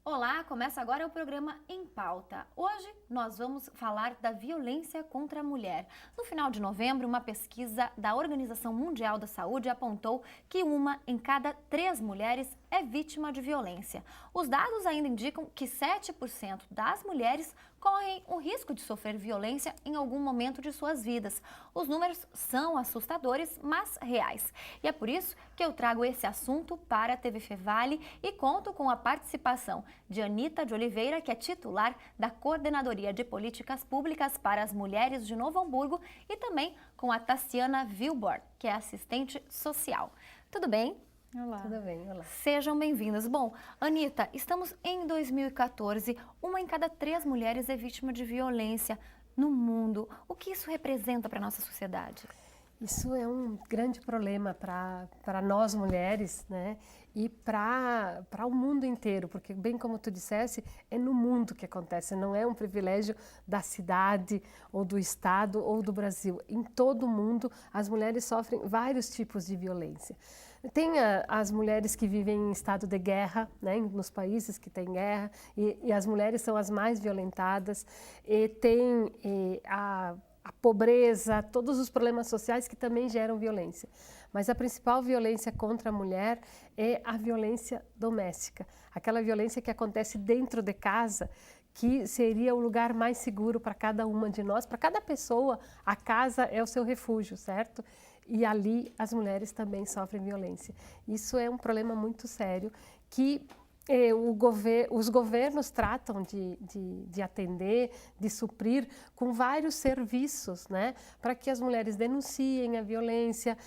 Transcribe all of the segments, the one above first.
Olá, começa agora o programa Em Pauta. Hoje nós vamos falar da violência contra a mulher. No final de novembro, uma pesquisa da Organização Mundial da Saúde apontou que 1 em cada 3 mulheres é vítima de violência. Os dados ainda indicam que 7% das mulheres correm o risco de sofrer violência em algum momento de suas vidas. Os números são assustadores, mas reais. E é por isso que eu trago esse assunto para a TV Fevale e conto com a participação de Anita de Oliveira, que é titular da Coordenadoria de Políticas Públicas para as Mulheres de Novo Hamburgo, e também com a Tassiana Wilborn, que é assistente social. Tudo bem? Olá. Tudo bem, olá. Sejam bem-vindas. Bom, Anita, estamos em 2014, 1 em cada 3 mulheres é vítima de violência no mundo. O que isso representa para a nossa sociedade? Isso é um grande problema para nós mulheres, né? E para o mundo inteiro, porque bem como tu dissesse, é no mundo que acontece, não é um privilégio da cidade ou do estado ou do Brasil. Em todo o mundo as mulheres sofrem vários tipos de violência. Tem as mulheres que vivem em estado de guerra, né, nos países que tem guerra, e as mulheres são as mais violentadas. E tem a pobreza, todos os problemas sociais que também geram violência. Mas a principal violência contra a mulher é a violência doméstica, aquela violência que acontece dentro de casa, que seria o lugar mais seguro para cada uma de nós, para cada pessoa. A casa é o seu refúgio, certo? E ali as mulheres também sofrem violência. Isso é um problema muito sério que os governos tratam de atender, de suprir com vários serviços, né? Para que as mulheres denunciem a violência,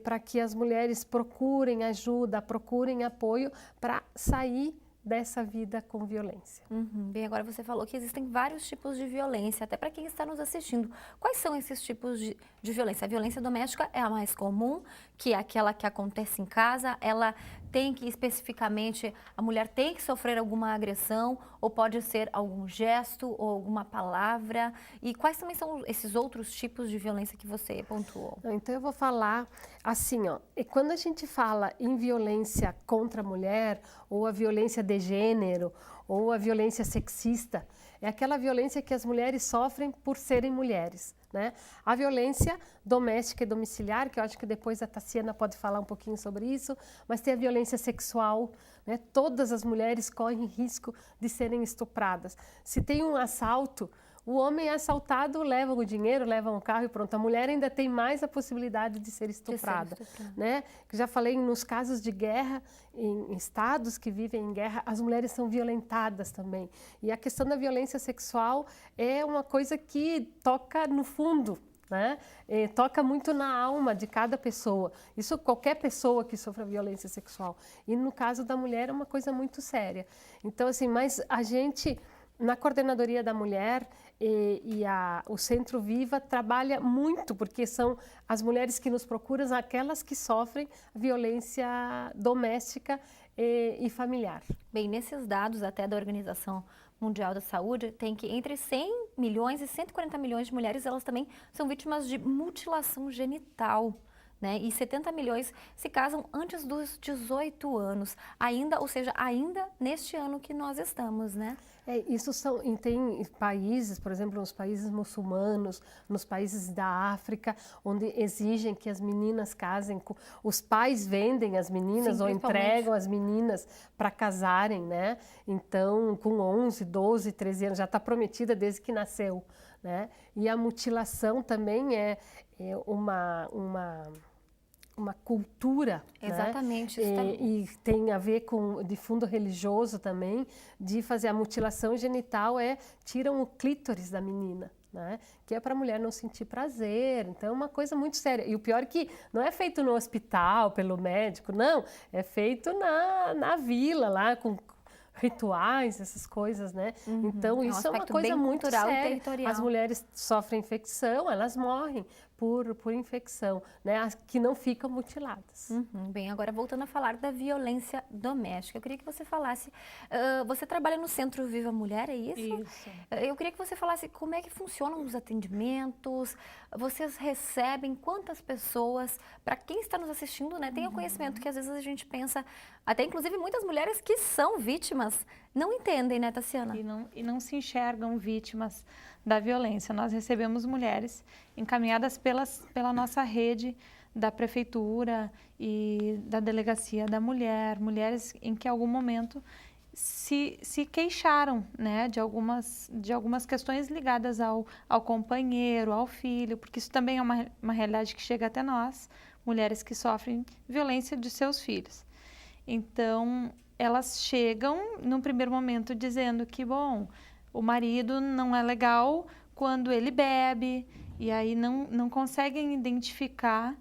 para que as mulheres procurem ajuda, procurem apoio para sair dessa vida com violência. Bem, agora você falou que existem vários tipos de violência, até para quem está nos assistindo. Quais são esses tipos de violência? A violência doméstica é a mais comum, que é aquela que acontece em casa. Ela tem que especificamente, a mulher tem que sofrer alguma agressão, ou pode ser algum gesto ou alguma palavra. E quais também são esses outros tipos de violência que você pontuou? Então eu vou falar assim, ó, e quando a gente fala em violência contra a mulher, ou a violência de gênero, ou a violência sexista, é aquela violência que as mulheres sofrem por serem mulheres, né? A violência doméstica e domiciliar, que eu acho que depois a Tassiana pode falar um pouquinho sobre isso, mas tem a violência sexual, né? Todas as mulheres correm risco de serem estupradas. Se tem um assalto, o homem é assaltado, leva o dinheiro, leva um carro e pronto. A mulher ainda tem mais a possibilidade de ser estuprada, né? Já falei nos casos de guerra, em estados que vivem em guerra, as mulheres são violentadas também. E a questão da violência sexual é uma coisa que toca no fundo, né? Toca muito na alma de cada pessoa. Isso qualquer pessoa que sofra violência sexual. E no caso da mulher é uma coisa muito séria. Então, assim, mas a gente, na Coordenadoria da Mulher o Centro Viva trabalha muito, porque são as mulheres que nos procuram, aquelas que sofrem violência doméstica e familiar. Bem, nesses dados até da Organização Mundial da Saúde, tem que entre 100 milhões e 140 milhões de mulheres, elas também são vítimas de mutilação genital, né? E 70 milhões se casam antes dos 18 anos, ainda, ou seja, ainda neste ano que nós estamos, né? Isso tem países, por exemplo, nos países muçulmanos, nos países da África, onde exigem que as meninas casem, os pais vendem as meninas. Sim, ou entregam as meninas para casarem, né? Então, com 11, 12, 13 anos, já está prometida desde que nasceu, né? E a mutilação também é uma cultura, exatamente, né? E tem a ver com de fundo religioso também, de fazer a mutilação genital, tiram o clítoris da menina, né? Que é para a mulher não sentir prazer. Então é uma coisa muito séria. E o pior é que não é feito no hospital pelo médico, não, é feito na vila lá com rituais, essas coisas, né? Então isso é uma coisa muito séria. As mulheres sofrem infecção, elas morrem, por infecção, né? As que não ficam mutiladas. Bem, agora voltando a falar da violência doméstica, eu queria que você falasse, você trabalha no Centro Viva Mulher, é isso? Isso. Eu queria que você falasse como é que funcionam os atendimentos, vocês recebem quantas pessoas, para quem está nos assistindo, né, tenha conhecimento que às vezes a gente pensa, até inclusive muitas mulheres que são vítimas não entendem, né, Tassiana? E não se enxergam vítimas da violência. Nós recebemos mulheres encaminhadas pela nossa rede da prefeitura e da delegacia da mulher, mulheres em que em algum momento se queixaram, né, de algumas questões ligadas ao companheiro, ao filho, porque isso também é uma realidade que chega até nós, mulheres que sofrem violência de seus filhos. Então, elas chegam num primeiro momento dizendo que, bom, o marido não é legal quando ele bebe, e aí não conseguem identificar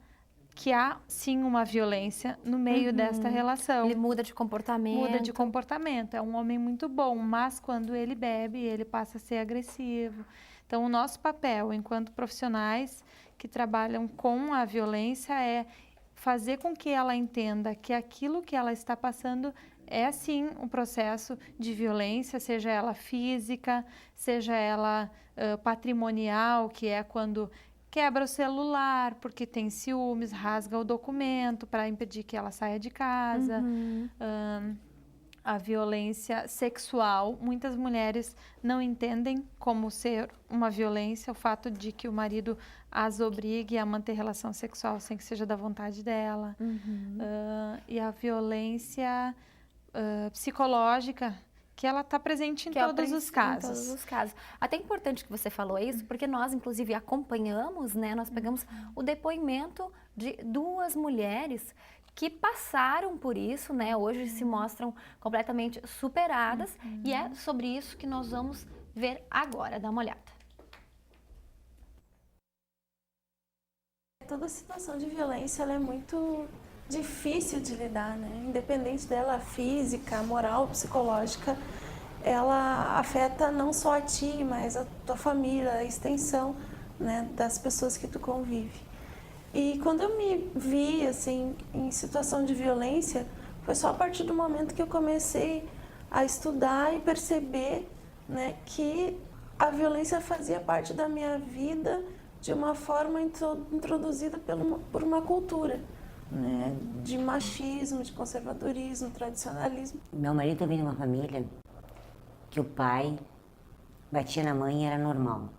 que há sim uma violência no meio desta relação. Ele muda de comportamento. Muda de comportamento. É um homem muito bom, mas quando ele bebe, ele passa a ser agressivo. Então, o nosso papel enquanto profissionais que trabalham com a violência é fazer com que ela entenda que aquilo que ela está passando é sim um processo de violência, seja ela física, seja ela patrimonial, que é quando quebra o celular porque tem ciúmes, rasga o documento para impedir que ela saia de casa. A violência sexual, muitas mulheres não entendem como ser uma violência, o fato de que o marido as obrigue a manter relação sexual sem que seja da vontade dela. E a violência psicológica, que ela está presente em todos os casos. Em todos os casos. Até importante que você falou isso, porque nós, inclusive, acompanhamos, né? Nós pegamos o depoimento de duas mulheres que passaram por isso, né? Hoje se mostram completamente superadas e é sobre isso que nós vamos ver agora. Dá uma olhada. Toda situação de violência ela é muito difícil de lidar, né? Independente dela física, moral, psicológica, ela afeta não só a ti, mas a tua família, a extensão, né, das pessoas que tu convive. E quando eu me vi assim em situação de violência, foi só a partir do momento que eu comecei a estudar e perceber, né, que a violência fazia parte da minha vida de uma forma introduzida por uma cultura, né, de machismo, de conservadorismo, tradicionalismo. Meu marido veio de uma família que o pai batia na mãe e era normal.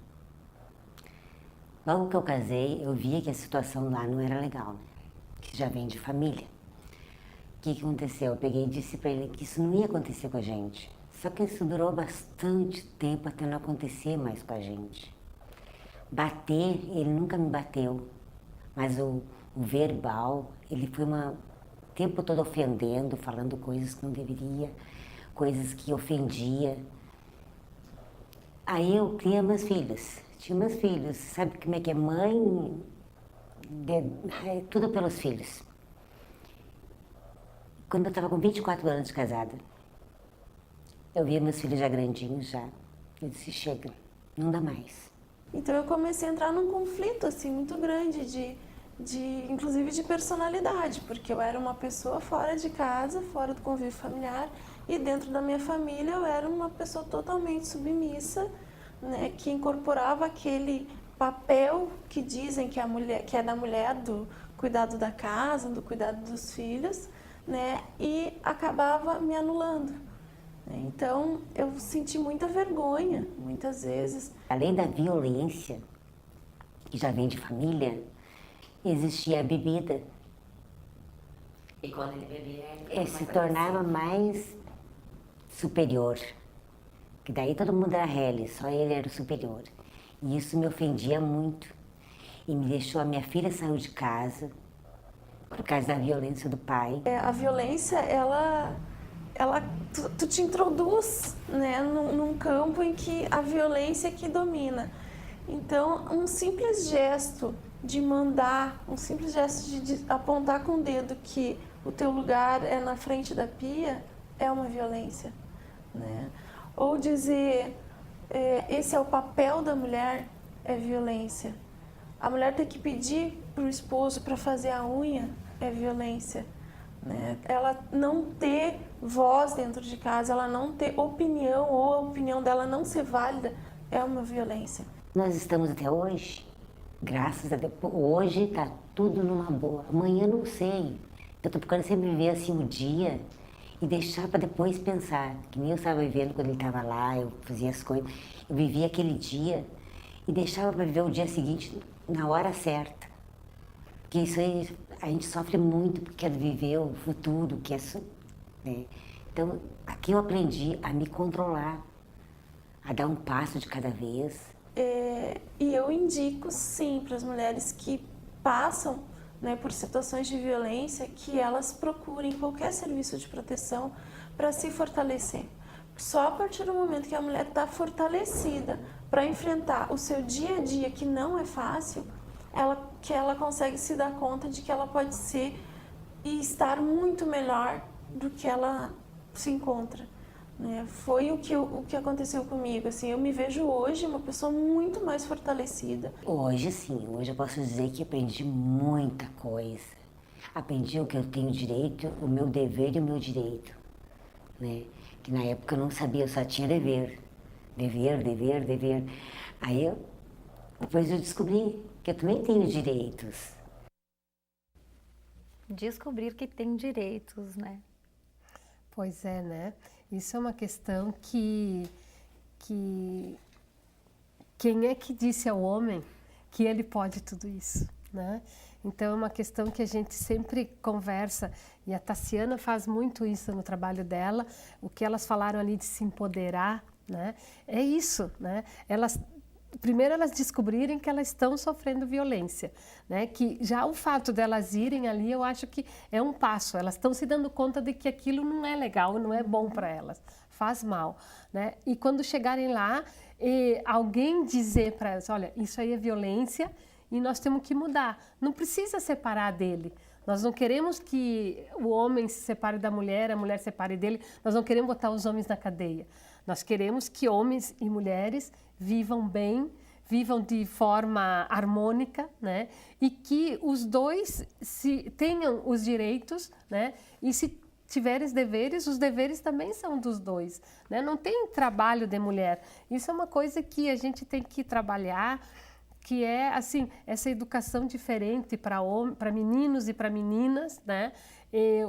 Logo que eu casei, eu via que a situação lá não era legal, né? Que já vem de família. O que aconteceu? Eu peguei e disse para ele que isso não ia acontecer com a gente. Só que isso durou bastante tempo até não acontecer mais com a gente. Bater, ele nunca me bateu, mas o verbal, ele foi o tempo todo ofendendo, falando coisas que não deveria, coisas que ofendia. Aí eu criei meus filhos. Tinha meus filhos, sabe como é que é mãe? Tudo pelos filhos. Quando eu estava com 24 anos de casada, eu via meus filhos já grandinhos já. Eu disse, chega, não dá mais. Então eu comecei a entrar num conflito assim muito grande inclusive de personalidade, porque eu era uma pessoa fora de casa, fora do convívio familiar, e dentro da minha família eu era uma pessoa totalmente submissa, né, que incorporava aquele papel que dizem que é da mulher, do cuidado da casa, do cuidado dos filhos, né, e acabava me anulando. Então eu senti muita vergonha, muitas vezes. Além da violência, que já vem de família, existia a bebida. E quando ele bebia, ele Se tornava mais superior. Que daí todo mundo era rele, só ele era o superior. E isso me ofendia muito. E me deixou, a minha filha saiu de casa por causa da violência do pai. A violência, tu te introduz, né, num campo em que a violência é que domina. Então, um simples gesto de mandar, um simples gesto de apontar com o dedo que o teu lugar é na frente da pia, é uma violência, né? Ou dizer, esse é o papel da mulher, é violência. A mulher ter que pedir para o esposo para fazer a unha é violência, né? Ela não ter voz dentro de casa, ela não ter opinião ou a opinião dela não ser válida é uma violência. Nós estamos até hoje, graças a Deus, hoje está tudo numa boa, amanhã não sei. Eu estou procurando sempre viver assim o dia e deixar para depois pensar, que nem eu estava vivendo quando ele estava lá, eu fazia as coisas, eu vivia aquele dia e deixava para viver o dia seguinte na hora certa. Porque isso aí a gente sofre muito porque quer viver o futuro, quer, né? Então, aqui eu aprendi a me controlar, a dar um passo de cada vez. E eu indico sim para as mulheres que passam, né, por situações de violência que elas procurem qualquer serviço de proteção para se fortalecer. Só a partir do momento que a mulher está fortalecida para enfrentar o seu dia a dia, que não é fácil, ela consegue se dar conta de que ela pode ser e estar muito melhor do que ela se encontra, né? Foi o que aconteceu comigo. Assim, eu me vejo hoje uma pessoa muito mais fortalecida. Hoje sim, hoje eu posso dizer que aprendi muita coisa. Aprendi o que eu tenho direito, o meu dever e o meu direito, né? Que na época eu não sabia, eu só tinha dever. Dever. Aí depois eu descobri que eu também tenho direitos. Descobrir que tem direitos, né? Pois é, né? Isso é uma questão que quem é que disse ao homem que ele pode tudo isso, né? Então é uma questão que a gente sempre conversa e a Tassiana faz muito isso no trabalho dela. O que elas falaram ali de se empoderar, né? É isso, né? Primeiro elas descobrirem que elas estão sofrendo violência, né? Que já o fato delas irem ali, eu acho que é um passo. Elas estão se dando conta de que aquilo não é legal, não é bom para elas, faz mal, né? E quando chegarem lá, alguém dizer para elas, olha, isso aí é violência e nós temos que mudar. Não precisa separar dele. Nós não queremos que o homem se separe da mulher, a mulher se separe dele. Nós não queremos botar os homens na cadeia. Nós queremos que homens e mulheres vivam bem, vivam de forma harmônica, né? E que os dois tenham os direitos, né? E se tiverem deveres, os deveres também são dos dois, né? Não tem trabalho de mulher. Isso é uma coisa que a gente tem que trabalhar, que é assim, essa educação diferente para meninos e para meninas, né?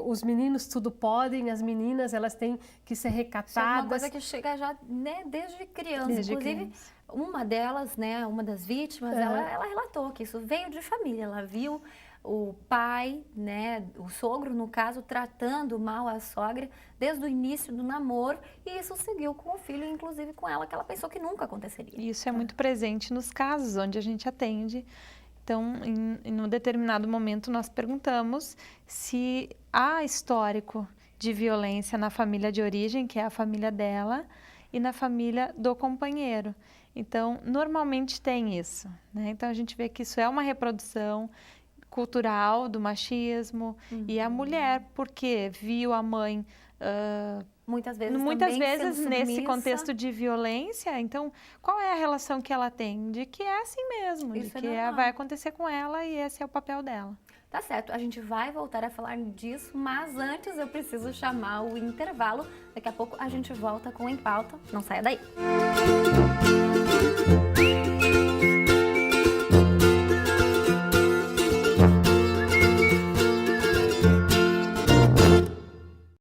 Os meninos tudo podem, as meninas elas têm que ser recatadas. Isso é uma coisa que chega já, né, desde criança. Inclusive, uma delas, né, uma das vítimas, ela relatou que isso veio de família. Ela viu o pai, né, o sogro, no caso, tratando mal a sogra desde o início do namoro, e isso seguiu com o filho, inclusive com ela, que ela pensou que nunca aconteceria. Isso é muito presente nos casos onde a gente atende. Então, em um determinado momento, nós perguntamos se há histórico de violência na família de origem, que é a família dela, e na família do companheiro. Então, normalmente tem isso, né? Então, a gente vê que isso é uma reprodução cultural do machismo. E a mulher, porque viu a mãe... Muitas vezes nesse contexto de violência, então qual é a relação que ela tem? De que é assim mesmo, isso de que vai acontecer com ela e esse é o papel dela. Tá certo, a gente vai voltar a falar disso, mas antes eu preciso chamar o intervalo. Daqui a pouco a gente volta com Em Pauta. Não saia daí!